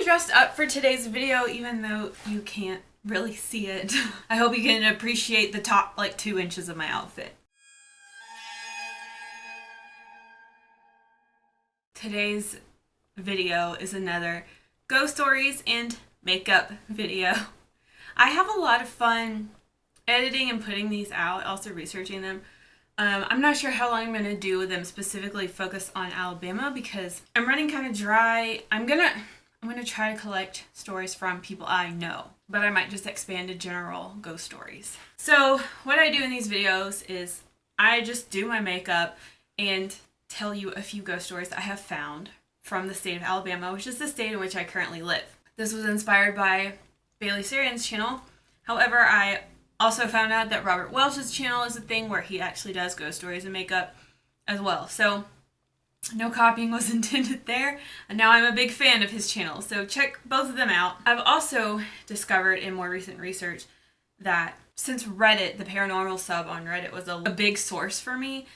of dressed up for today's video, even though you can't really see it. I hope you can appreciate the top like 2 inches of my outfit. Today's video is another ghost stories and makeup video. I have a lot of fun editing and putting these out, also researching them. I'm not sure how long I'm going to do them specifically focused on Alabama because I'm running kind of dry. I'm gonna try to collect stories from people I know, but I might just expand to general ghost stories. So what I do in these videos is I just do my makeup and tell you a few ghost stories I have found from the state of Alabama, which is the state in which I currently live. This was inspired by Bailey Sarian's channel. However, I also found out that Robert Welch's channel is a thing where he actually does ghost stories and makeup as well. So no copying was intended there, and now I'm a big fan of his channel, so check both of them out. I've also discovered in more recent research that since Reddit, the paranormal sub on Reddit was a big source for me,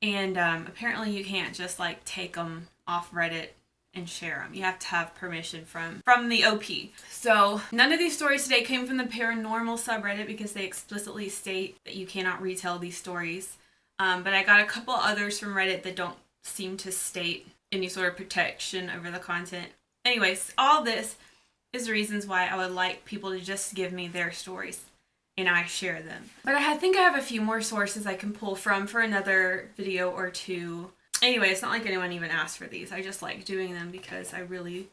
and apparently you can't just like take them off Reddit and share them. You have to have permission from the OP. So none of these stories today came from the paranormal subreddit because they explicitly state that you cannot retell these stories. But I got a couple others from Reddit that don't seem to state any sort of protection over the content. Anyways, all this is reasons why I would like people to just give me their stories and I share them. But I think I have a few more sources I can pull from for another video or two. Anyway, it's not like anyone even asked for these. I just like doing them because I really,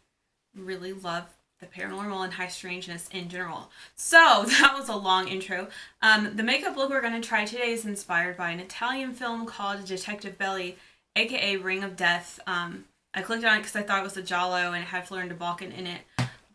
really love the paranormal and high strangeness in general. So that was a long intro. The makeup look we're going to try today is inspired by an Italian film called Detective Belly, aka Ring of Death. I clicked on it because I thought it was a giallo and it had Florian de Balkan in it,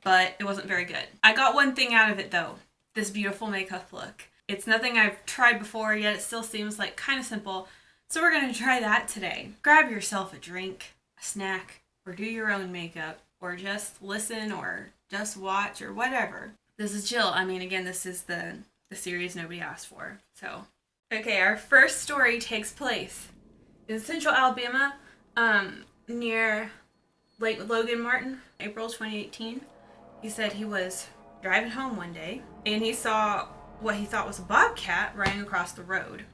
but it wasn't very good. I got one thing out of it though, this beautiful makeup look. It's nothing I've tried before, yet it still seems like kind of simple. So we're going to try that today. Grab yourself a drink, a snack, or do your own makeup, or just listen, or just watch, or whatever. This is chill. I mean, again, this is the series nobody asked for. So, okay, our first story takes place in central Alabama, near Lake Logan Martin, April 2018. He said he was driving home one day, and he saw what he thought was a bobcat running across the road.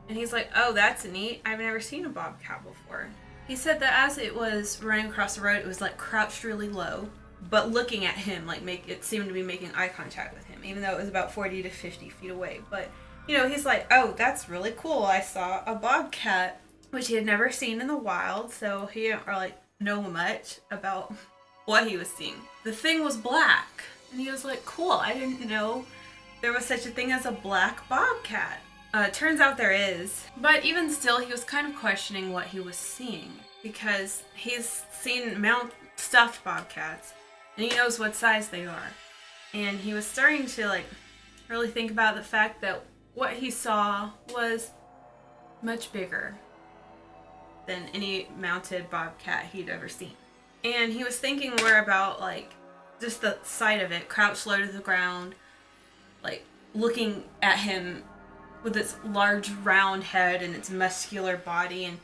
And he's like, oh, that's neat. I've never seen a bobcat before. He said that as it was running across the road, it was like crouched really low, but looking at him, like it seemed to be making eye contact with him, even though it was about 40 to 50 feet away. But, you know, he's like, oh, that's really cool. I saw a bobcat, which he had never seen in the wild, so he didn't really know much about what he was seeing. The thing was black, and he was like, cool, I didn't know there was such a thing as a black bobcat. Turns out there is, but even still, he was kind of questioning what he was seeing because he's seen stuffed bobcats and he knows what size they are. And he was starting to like really think about the fact that what he saw was much bigger than any mounted bobcat he'd ever seen. And he was thinking more about like just the sight of it, crouched low to the ground, like looking at him with its large round head and its muscular body. And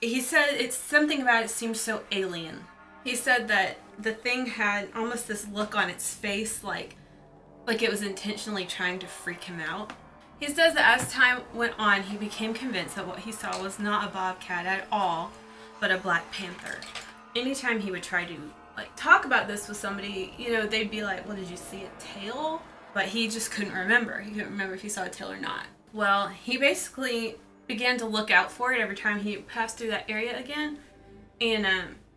he said it's something about it seemed so alien. He said that the thing had almost this look on its face like it was intentionally trying to freak him out. He says that as time went on, he became convinced that what he saw was not a bobcat at all, but a black panther. Anytime he would try to like talk about this with somebody, you know, they'd be like, well, did you see a tail? But he just couldn't remember. He couldn't remember if he saw a tail or not. Well, he basically began to look out for it every time he passed through that area again. And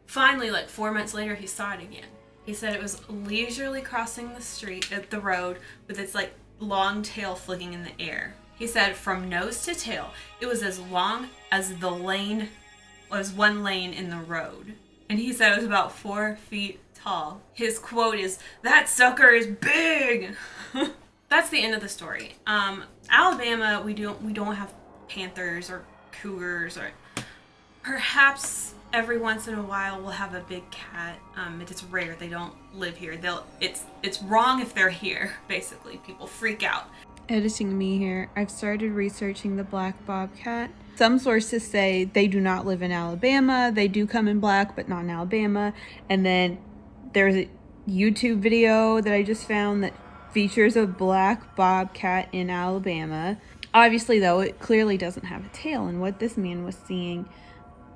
finally, like 4 months later, he saw it again. He said it was leisurely crossing the road with its like long tail flicking in the air. He said from nose to tail, it was as long as the lane was one lane in the road. And he said it was about 4 feet tall. His quote is, "That sucker is big." That's the end of the story. Alabama, we don't have panthers or cougars, or perhaps every once in a while we'll have a big cat. It's rare. They don't live here. It's wrong if they're here. Basically, people freak out. Editing me here. I've started researching the black bobcat. Some sources say they do not live in Alabama. They do come in black, but not in Alabama. And then There's a YouTube video that I just found that features a black bobcat in Alabama. Obviously, though, it clearly doesn't have a tail, and what this man was seeing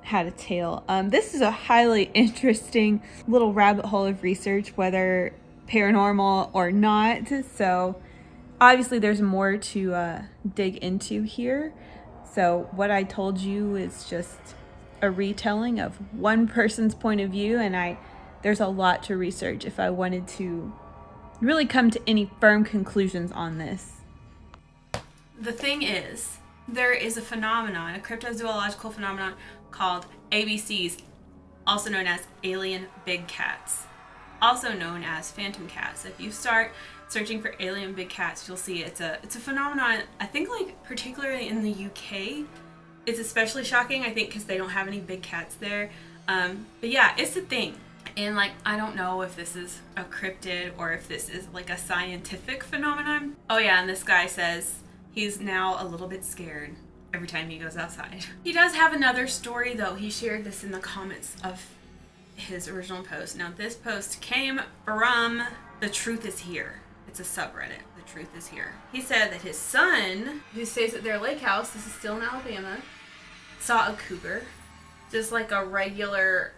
had a tail. This is a highly interesting little rabbit hole of research, whether paranormal or not. So obviously there's more to dig into here. So what I told you is just a retelling of one person's point of view, and there's a lot to research if I wanted to really come to any firm conclusions on this. The thing is, there is a phenomenon, a cryptozoological phenomenon called ABCs, also known as alien big cats, also known as phantom cats. If you start searching for alien big cats, you'll see it's a phenomenon. I think, like, particularly in the UK, it's especially shocking, I think, because they don't have any big cats there. But yeah, it's a thing. And, like, I don't know if this is a cryptid or if this is like a scientific phenomenon. Oh yeah, and this guy says he's now a little bit scared every time he goes outside. He does have another story, though. He shared this in the comments of his original post. Now, this post came from The Truth Is Here. It's a subreddit. The Truth Is Here. He said that his son, who stays at their lake house, this is still in Alabama, saw a cougar. Just like a regular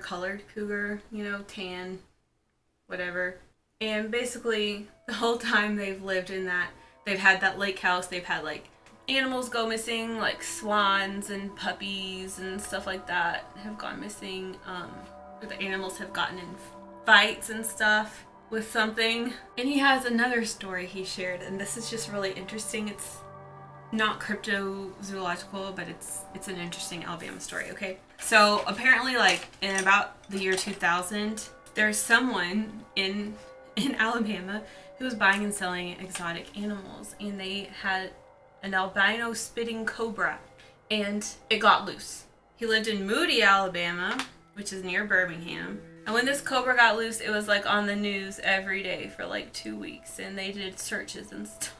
colored cougar, you know, tan, whatever. And basically, the whole time they've lived in that, they've had that lake house, they've had, like, animals go missing, like swans and puppies and stuff like that have gone missing. Or the animals have gotten in fights and stuff with something. And he has another story he shared, and this is just really interesting. It's not cryptozoological, but it's an interesting Alabama story, okay? So apparently, like, in about the year 2000, there's someone in Alabama who was buying and selling exotic animals, and they had an albino spitting cobra, and it got loose. He lived in Moody, Alabama, which is near Birmingham. And when this cobra got loose, it was like on the news every day for like 2 weeks, and they did searches and stuff.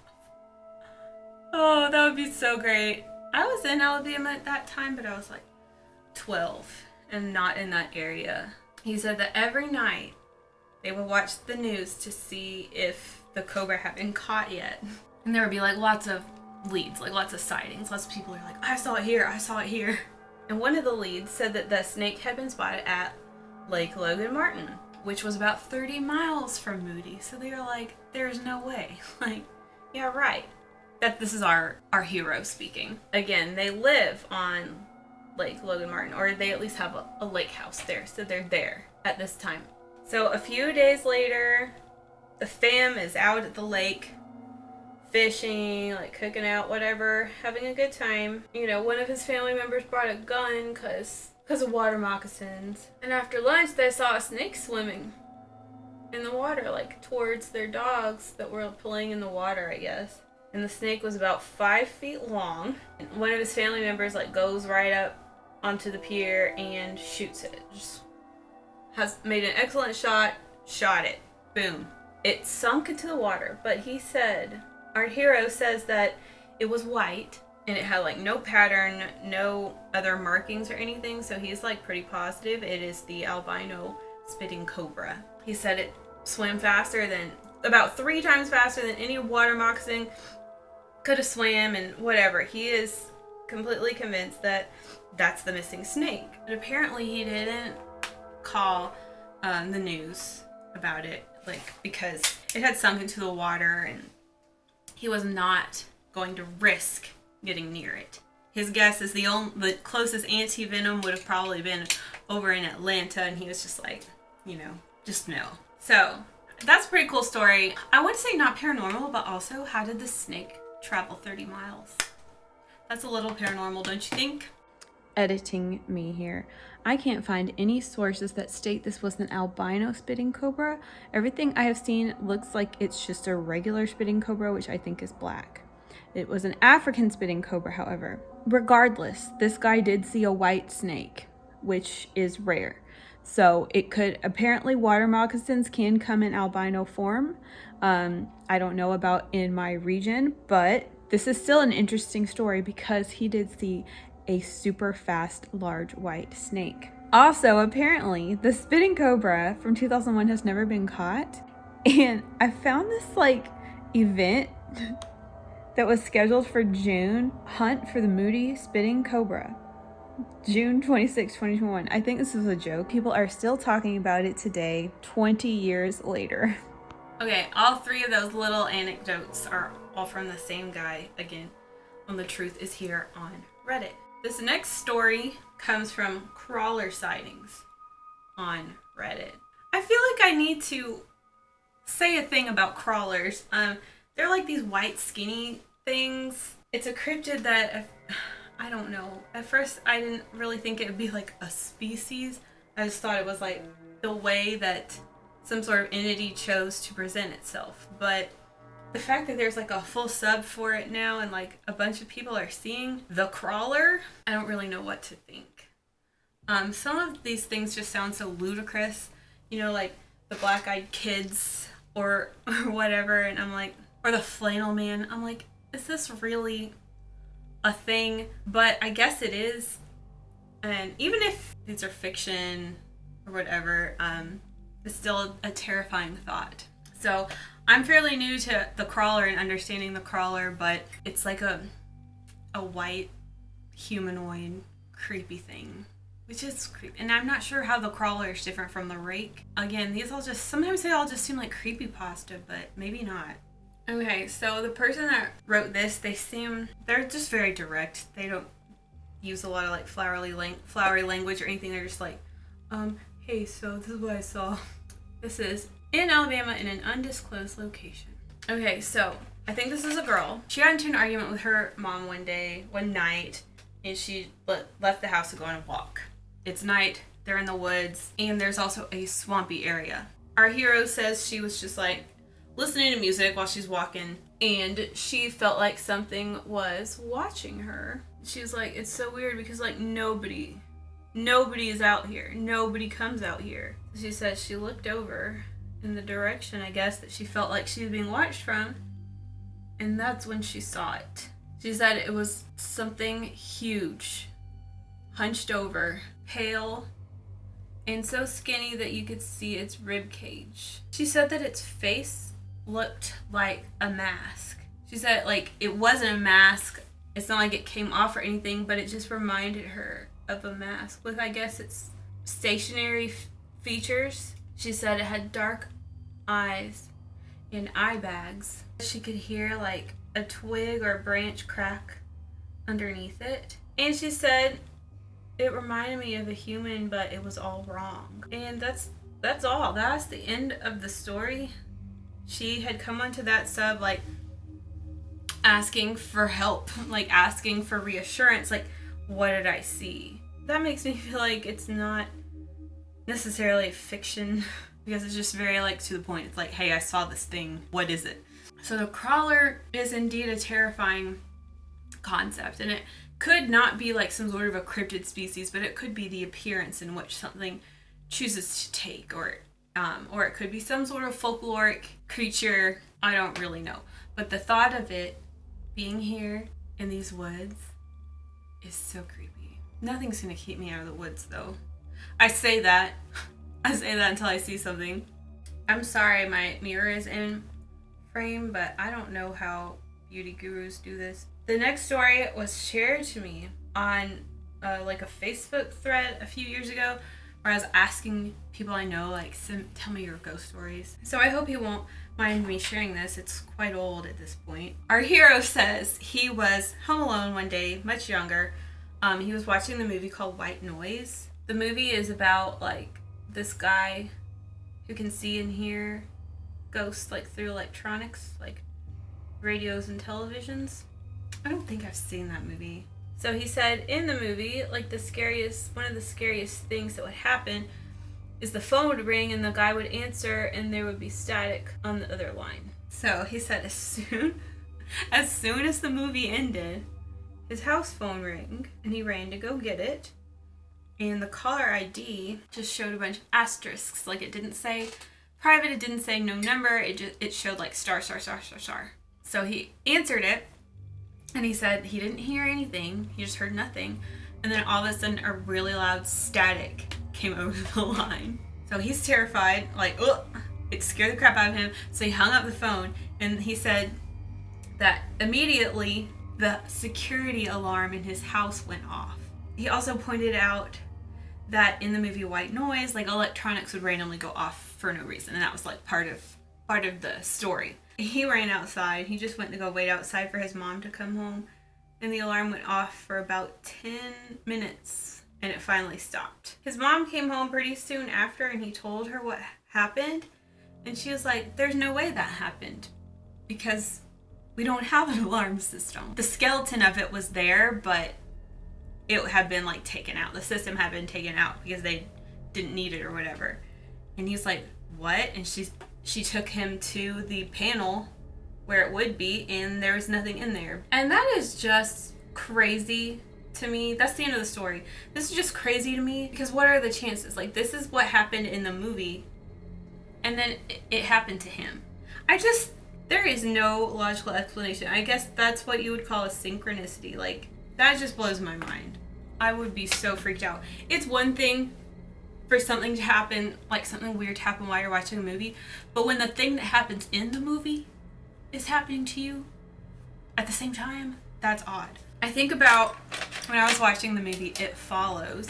Oh, that would be so great. I was in Alabama at that time, but I was like 12 and not in that area. He said that every night they would watch the news to see if the cobra had been caught yet. And there would be like lots of leads, like lots of sightings. Lots of people are like, I saw it here, I saw it here. And one of the leads said that the snake had been spotted at Lake Logan Martin, which was about 30 miles from Moody. So they were like, there's no way. Like, yeah, right. That this is our hero speaking. Again, they live on Lake Logan Martin, or they at least have a lake house there, so they're there at this time. So a few days later, the fam is out at the lake fishing, like cooking out, whatever, having a good time. You know, one of his family members brought a gun because of water moccasins. And after lunch, they saw a snake swimming in the water, like towards their dogs that were playing in the water, I guess. And the snake was about 5 feet long. And one of his family members like goes right up onto the pier and shoots it. Just has made an excellent shot it. Boom. It sunk into the water, but he said, our hero says that it was white and it had like no pattern, no other markings or anything, so he's like pretty positive it is the albino spitting cobra. He said it swam about 3 times faster than any water moccasin could have swam, and whatever. He is completely convinced that that's the missing snake. But apparently he didn't call the news about it, like, because it had sunk into the water and he was not going to risk getting near it. His guess is the closest anti-venom would have probably been over in Atlanta, and he was just like, you know, just no. So that's a pretty cool story. I would say not paranormal, but also, how did the snake travel 30 miles? That's a little paranormal, don't you think? Editing me here. I can't find any sources that state this was an albino spitting cobra. Everything I have seen looks like it's just a regular spitting cobra, which I think is black. It was an African spitting cobra, however. Regardless, this guy did see a white snake, which is rare. So it could, apparently water moccasins can come in albino form. I don't know about in my region, but this is still an interesting story because he did see a super fast, large white snake. Also, apparently, the spitting cobra from 2001 has never been caught. And I found this like event that was scheduled for June, hunt for the moody spitting cobra. June 26, 2021. I think this is a joke. People are still talking about it today, 20 years later. Okay, all three of those little anecdotes are all from the same guy, again, on The Truth Is Here on Reddit. This next story comes from crawler sightings on Reddit. I feel like I need to say a thing about crawlers. They're like these white skinny things. It's a cryptid that I don't know. At first, I didn't really think it would be like a species. I just thought it was like the way that some sort of entity chose to present itself. But the fact that there's like a full sub for it now and like a bunch of people are seeing the crawler, I don't really know what to think. Some of these things just sound so ludicrous. You know, like the black-eyed kids or whatever. And I'm like, or the flannel man. I'm like, is this really a thing? But I guess it is. And even if these are fiction or whatever, it's still a terrifying thought. So I'm fairly new to the crawler and understanding the crawler, but it's like a white humanoid creepy thing, which is creepy. And I'm not sure how the crawler is different from the rake. Again, sometimes they all just seem like creepypasta, but maybe not. Okay, so the person that wrote this, they're just very direct. They don't use a lot of like flowery language or anything. They're just like, hey, so this is what I saw. This is in Alabama in an undisclosed location. Okay, so I think this is a girl. She got into an argument with her mom one night, and she left the house to go on a walk. It's night, they're in the woods, and there's also a swampy area. Our hero says she was just like listening to music while she's walking, and she felt like something was watching her. She was like, it's so weird because like nobody is out here. Nobody comes out here. She says she looked over in the direction, I guess, that she felt like she was being watched from, and that's when she saw it. She said it was something huge, hunched over, pale, and so skinny that you could see its rib cage. She said that its face looked like a mask. She said like it wasn't a mask. It's not like it came off or anything, but it just reminded her of a mask with, I guess, its stationary features. She said it had dark eyes and eye bags. She could hear like a twig or a branch crack underneath it. And she said it reminded me of a human, but it was all wrong. And that's all. That's the end of the story. She had come onto that sub like asking for help, like asking for reassurance, like, what did I see? That makes me feel like it's not necessarily fiction, because it's just very like to the point. It's like, hey, I saw this thing, what is it? So the crawler is indeed a terrifying concept, and it could not be like some sort of a cryptid species, but it could be the appearance in which something chooses to take, or it could be some sort of folkloric creature. I don't really know, but the thought of it being here in these woods is so creepy. Nothing's gonna keep me out of the woods though. I say that until I see something. I'm sorry my mirror is in frame, but I don't know how beauty gurus do this. The next story was shared to me on like a Facebook thread a few years ago, where I was asking people I know, like, tell me your ghost stories. So I hope you won't mind me sharing this. It's quite old at this point. Our hero says he was home alone one day, much younger. He was watching the movie called White Noise. The movie is about like this guy who can see and hear ghosts like through electronics, like radios and televisions. I don't think I've seen that movie. So he said in the movie, like one of the scariest things that would happen is the phone would ring and the guy would answer and there would be static on the other line. So he said as soon as the movie ended, his house phone rang and he ran to go get it. And the caller ID just showed a bunch of asterisks. Like it didn't say private, it didn't say no number, it showed like star, star, star, star, star. So he answered it and he said he didn't hear anything, he just heard nothing. And then all of a sudden a really loud static came over the line. So he's terrified, like, ugh, it scared the crap out of him. So he hung up the phone, and he said that immediately the security alarm in his house went off. He also pointed out that in the movie White Noise, like, electronics would randomly go off for no reason, and that was like part of the story. He ran outside. He just went to go wait outside for his mom to come home, and the alarm went off for about 10 minutes, and it finally stopped. His mom came home pretty soon after, and he told her what happened, and she was like, there's no way that happened because we don't have an alarm system. The skeleton of it was there, but it had been like taken out. The system had been taken out because they didn't need it or whatever. And he's like, what? And she took him to the panel where it would be, and there was nothing in there. And that is just crazy to me. That's the end of the story. This is just crazy to me because what are the chances? Like, this is what happened in the movie, and then it happened to him. There is no logical explanation. I guess that's what you would call a synchronicity. Like, that just blows my mind. I would be so freaked out. It's one thing for something to happen, like something weird to happen while you're watching a movie, but when the thing that happens in the movie is happening to you at the same time, that's odd. I think about when I was watching the movie It Follows.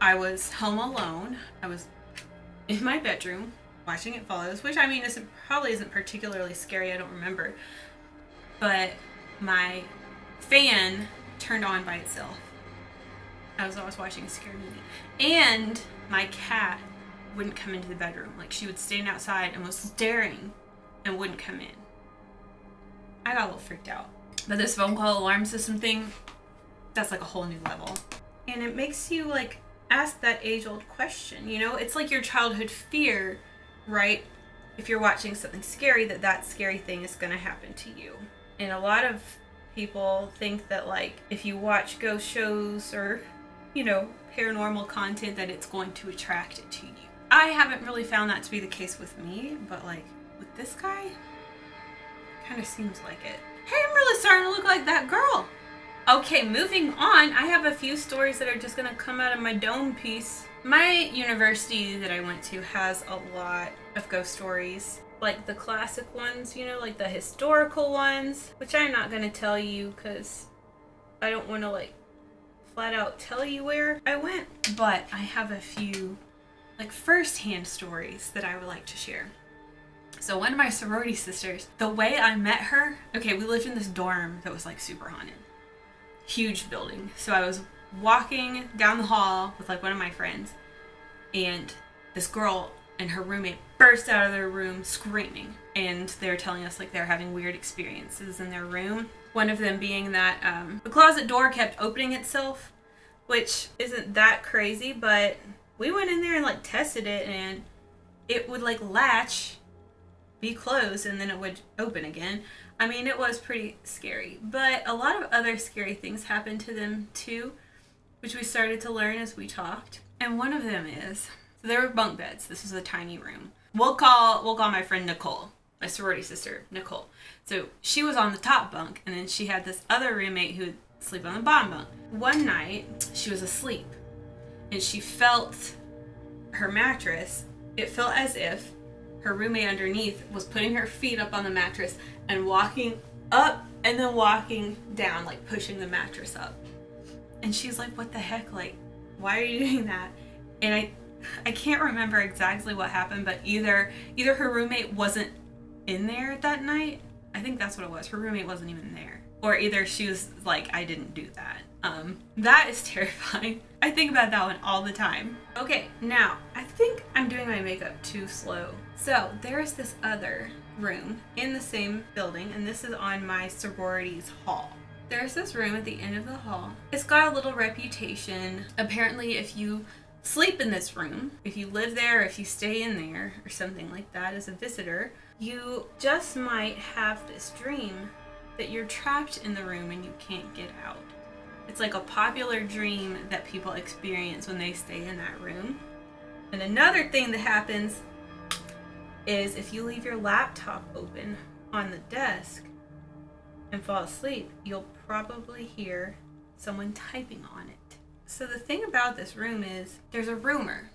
I was home alone. I was in my bedroom watching It Follows, which I mean probably isn't particularly scary. I don't remember, but my fan turned on by itself. I was watching a scary movie, and my cat wouldn't come into the bedroom. Like, she would stand outside and was staring and wouldn't come in. I got a little freaked out. But this phone call alarm system thing, that's like a whole new level. And it makes you like ask that age-old question, you know? It's like your childhood fear, right? If you're watching something scary, that scary thing is gonna happen to you. And a lot of people think that, like, if you watch ghost shows or, you know, paranormal content, that it's going to attract it to you. I haven't really found that to be the case with me, but like with this guy, kind of seems like it. Hey, I'm really starting to look like that girl. Okay, moving on. I have a few stories that are just gonna come out of my dome piece. My university that I went to has a lot of ghost stories. Like the classic ones, you know, like the historical ones, which I'm not gonna tell you because I don't want to like flat out tell you where I went. But I have a few like first-hand stories that I would like to share. So one of my sorority sisters, the way I met her, okay, we lived in this dorm that was like super haunted. Huge building. So I was walking down the hall with like one of my friends, and this girl and her roommate burst out of their room screaming, and they were telling us like they were having weird experiences in their room. One of them being that the closet door kept opening itself, which isn't that crazy, but we went in there and like tested it, and it would like latch, be closed, and then it would open again. I mean, it was pretty scary, but a lot of other scary things happened to them too, which we started to learn as we talked. And one of them is, so there were bunk beds. This was a tiny room. We'll call my friend Nicole, my sorority sister, Nicole. So she was on the top bunk, and then she had this other roommate who would sleep on the bottom bunk. One night, she was asleep, and she felt her mattress. It felt as if her roommate underneath was putting her feet up on the mattress and walking up and then walking down, like pushing the mattress up. And she's like, what the heck? Like, why are you doing that? And I can't remember exactly what happened, but either her roommate wasn't in there that night. I think that's what it was. Her roommate wasn't even there. Or either she was like, I didn't do that. That is terrifying. I think about that one all the time. Okay, now, I think I'm doing my makeup too slow. So, there's this other room in the same building, and this is on my sorority's hall. There's this room at the end of the hall. It's got a little reputation. Apparently, if you sleep in this room, if you live there, if you stay in there, or something like that as a visitor, you just might have this dream that you're trapped in the room and you can't get out. It's like a popular dream that people experience when they stay in that room. And another thing that happens is if you leave your laptop open on the desk and fall asleep, you'll probably hear someone typing on it. So the thing about this room is there's a rumor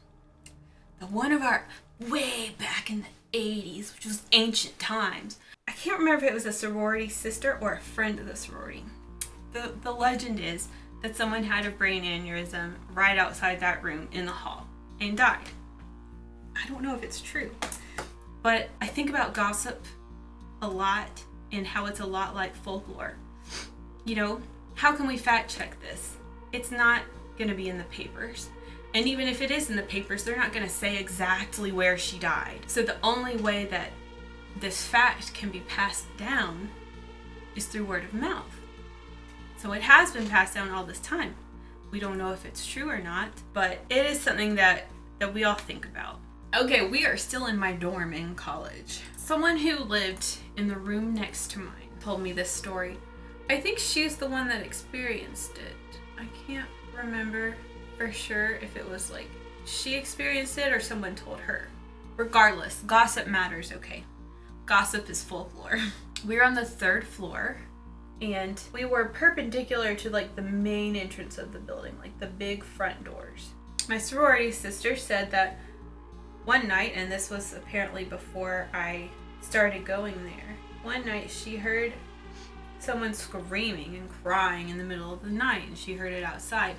that one of our way back in the 80s, which was ancient times, I can't remember if it was a sorority sister or a friend of the sorority. The legend is that someone had a brain aneurysm right outside that room in the hall and died. I don't know if it's true, but I think about gossip a lot and how it's a lot like folklore. You know, how can we fact check this? It's not going to be in the papers. And even if it is in the papers, they're not going to say exactly where she died. So the only way that this fact can be passed down is through word of mouth. So it has been passed down all this time. We don't know if it's true or not, but it is something that we all think about. Okay, we are still in my dorm in college. Someone who lived in the room next to mine told me this story. I think she's the one that experienced it. I can't remember for sure if it was like she experienced it or someone told her. Regardless, gossip matters, okay? Gossip is folklore. We were on the 3rd floor and we were perpendicular to like the main entrance of the building, like the big front doors. My sorority sister said that one night, and this was apparently before I started going there, one night she heard someone screaming and crying in the middle of the night, and she heard it outside.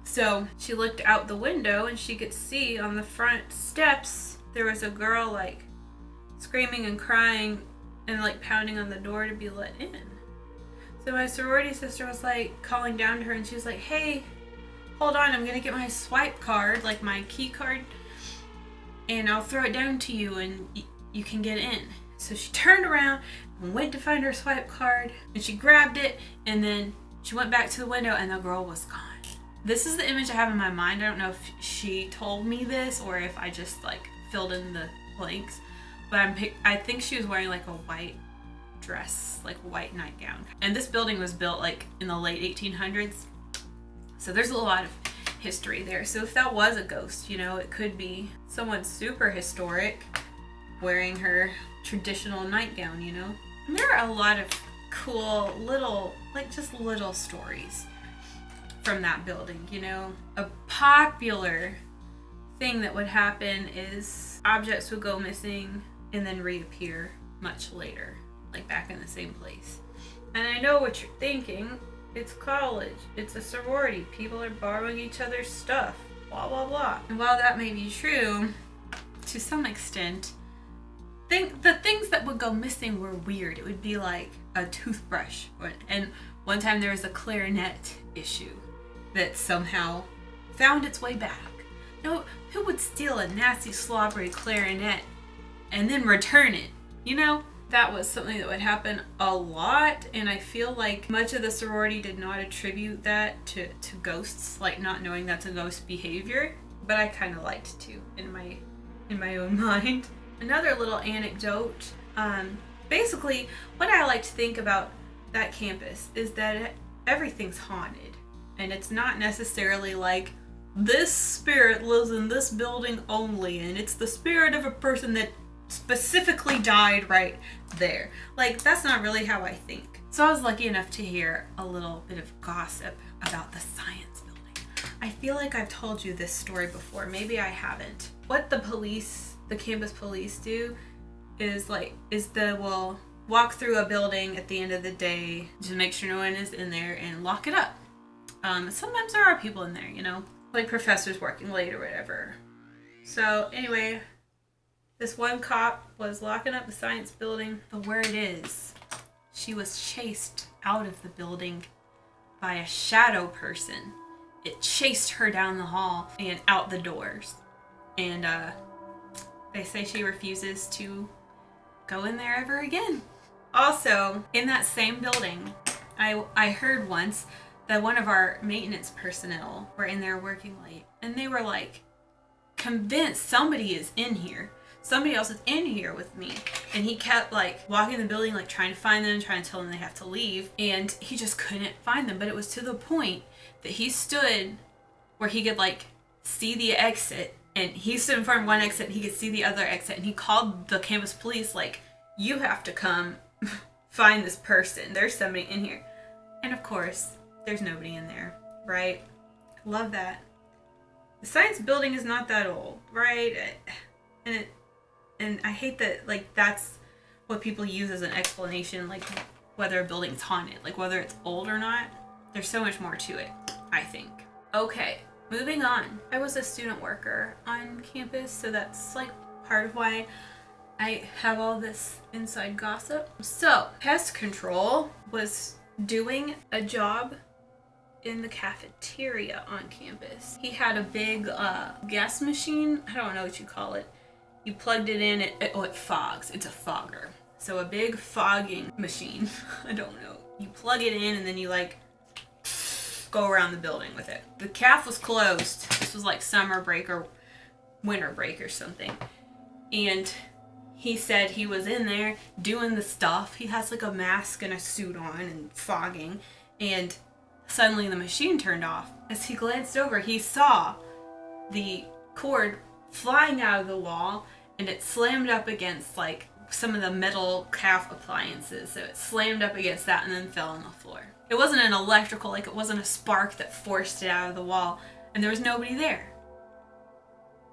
So she looked out the window and she could see on the front steps there was a girl like screaming and crying and like pounding on the door to be let in. So my sorority sister was like calling down to her and she was like, hey, hold on, I'm gonna get my swipe card, like my key card, and I'll throw it down to you and you can get in. So she turned around and went to find her swipe card and she grabbed it and then she went back to the window and the girl was gone. This is the image I have in my mind. I don't know if she told me this or if I just like filled in the blanks, but I think she was wearing like a white dress, like a white nightgown. And this building was built like in the late 1800s. So there's a lot of history there. So if that was a ghost, you know, it could be someone super historic wearing her traditional nightgown, you know. And there are a lot of cool little, like just little stories from that building, you know. A popular thing that would happen is objects would go missing and then reappear much later, like back in the same place. And I know what you're thinking. It's college. It's a sorority. People are borrowing each other's stuff. Blah, blah, blah. And while that may be true, to some extent, the things that would go missing were weird. It would be like a toothbrush. And one time there was a clarinet issue that somehow found its way back. Now, who would steal a nasty, slobbery clarinet and then return it? You know? That was something that would happen a lot, and I feel like much of the sorority did not attribute that to ghosts, like not knowing that's a ghost behavior, but I kind of liked to in my own mind. Another little anecdote, basically what I like to think about that campus is that everything's haunted, and it's not necessarily like this spirit lives in this building only, and it's the spirit of a person that specifically died right there. Like, that's not really how I think. So I was lucky enough to hear a little bit of gossip about the science building. I feel like I've told you this story before. Maybe I haven't. What the campus police do is we'll walk through a building at the end of the day to make sure no one is in there and lock it up. Sometimes there are people in there, you know, like professors working late or whatever. So anyway, this one cop was locking up the science building, but where it is, she was chased out of the building by a shadow person. It chased her down the hall and out the doors. And they say she refuses to go in there ever again. Also, in that same building, I heard once that one of our maintenance personnel were in there working late, and they were like convinced somebody is in here. Somebody else is in here with me. And he kept like walking the building, like trying to find them, trying to tell them they have to leave. And he just couldn't find them. But it was to the point that he stood where he could like see the exit. And he stood in front of one exit and he could see the other exit. And he called the campus police like, you have to come find this person. There's somebody in here. And of course, there's nobody in there, right? Love that. The science building is not that old, right? And I hate that, like, that's what people use as an explanation, like whether a building's haunted, like whether it's old or not. There's so much more to it, I think. Okay, moving on. I was a student worker on campus, so that's like part of why I have all this inside gossip. So, pest control was doing a job in the cafeteria on campus. He had a big gas machine. I don't know what you call it. You plugged it in, it fogs. It's a fogger. So a big fogging machine. I don't know. You plug it in and then you like go around the building with it. The caf was closed. This was like summer break or winter break or something. And he said he was in there doing the stuff. He has like a mask and a suit on and fogging. And suddenly the machine turned off. As he glanced over, he saw the cord flying out of the wall, and it slammed up against like some of the metal calf appliances. So it slammed up against that and then fell on the floor. It wasn't an electrical, like it wasn't a spark that forced it out of the wall, and there was nobody there.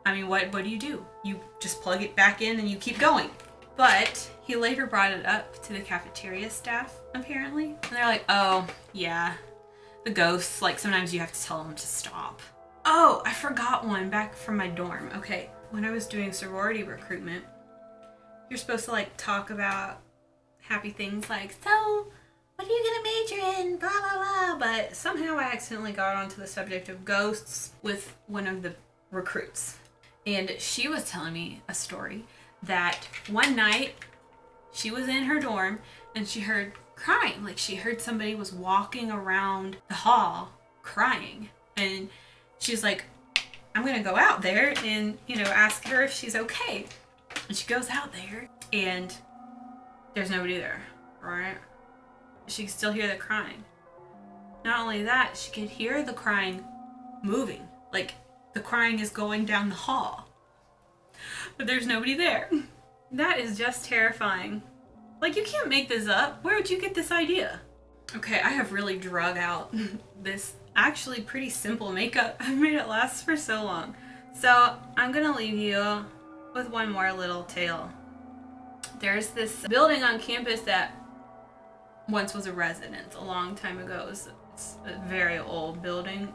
I mean, what do? You just plug it back in and you keep going. But he later brought it up to the cafeteria staff, apparently. And they're like, oh, yeah, the ghosts, like sometimes you have to tell them to stop. Oh, I forgot one back from my dorm. Okay, when I was doing sorority recruitment, you're supposed to like talk about happy things like, so what are you gonna major in, blah, blah, blah. But somehow I accidentally got onto the subject of ghosts with one of the recruits. And she was telling me a story that one night she was in her dorm and she heard crying. Like she heard somebody was walking around the hall crying. And she's like, I'm going to go out there and, ask her if she's okay. And she goes out there and there's nobody there, right? She could still hear the crying. Not only that, she could hear the crying moving. Like the crying is going down the hall. But there's nobody there. That is just terrifying. Like, you can't make this up. Where would you get this idea? Okay, I have really drug out this actually pretty simple makeup. I've made it last for so long. So I'm gonna leave you with one more little tale. There's this building on campus that once was a residence a long time ago. It's a very old building.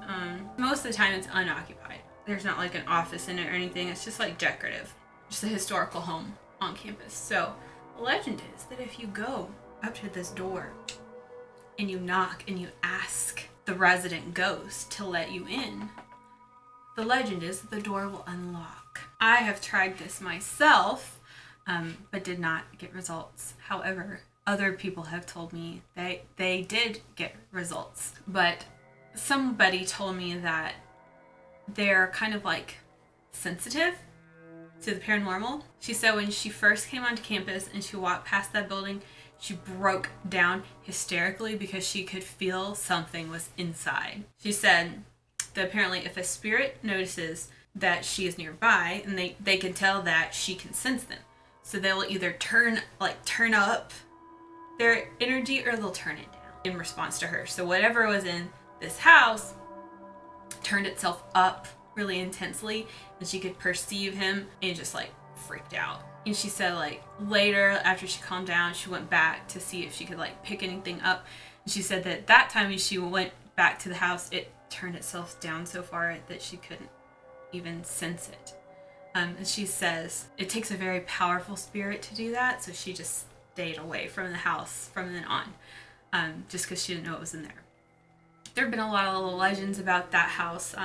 Most of the time it's unoccupied. There's not like an office in it or anything. It's just like decorative. Just a historical home on campus. So the legend is that if you go up to this door and you knock and you ask the resident ghost to let you in, the legend is that the door will unlock. I have tried this myself, but did not get results. However, other people have told me they did get results. But somebody told me that they're kind of like sensitive to the paranormal. She said when she first came onto campus and she walked past that building, she broke down hysterically because she could feel something was inside. She said that apparently if a spirit notices that she is nearby, and they can tell that she can sense them. So they'll either turn up their energy or they'll turn it down in response to her. So whatever was in this house turned itself up really intensely, and she could perceive him and just like freaked out. And she said like later, after she calmed down, she went back to see if she could like pick anything up. And she said that time when she went back to the house, it turned itself down so far that she couldn't even sense it. And she says it takes a very powerful spirit to do that, so she just stayed away from the house from then on, just because she didn't know it was in there. There have been a lot of little legends about that house.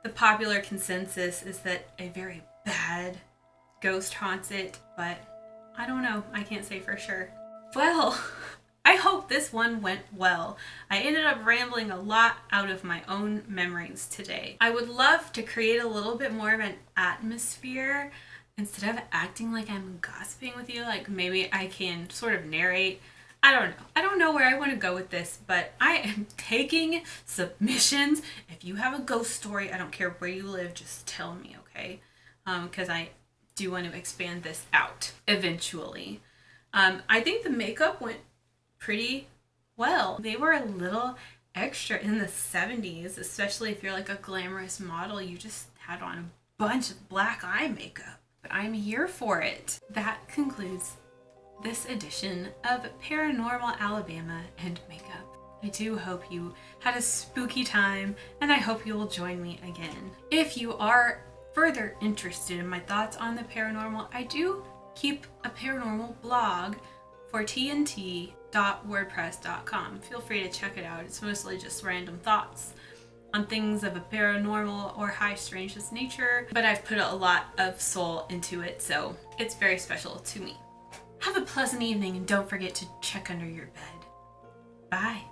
The popular consensus is that a very bad ghost haunts it, but I don't know. I can't say for sure. Well, I hope this one went well. I ended up rambling a lot out of my own memories today. I would love to create a little bit more of an atmosphere instead of acting like I'm gossiping with you. Like maybe I can sort of narrate. I don't know. I don't know where I want to go with this, but I am taking submissions. If you have a ghost story, I don't care where you live, just tell me, okay? Because I do want to expand this out eventually. I think the makeup went pretty well. They were a little extra in the 70s, especially if you're like a glamorous model. You just had on a bunch of black eye makeup. But I'm here for it. That concludes this edition of Paranormal Alabama and Makeup. I do hope you had a spooky time, and I hope you will join me again. If you are further interested in my thoughts on the paranormal, I do keep a paranormal blog for tnt.wordpress.com. Feel free to check it out. It's mostly just random thoughts on things of a paranormal or high strangeness nature, but I've put a lot of soul into it, so it's very special to me. Have a pleasant evening, and don't forget to check under your bed. Bye.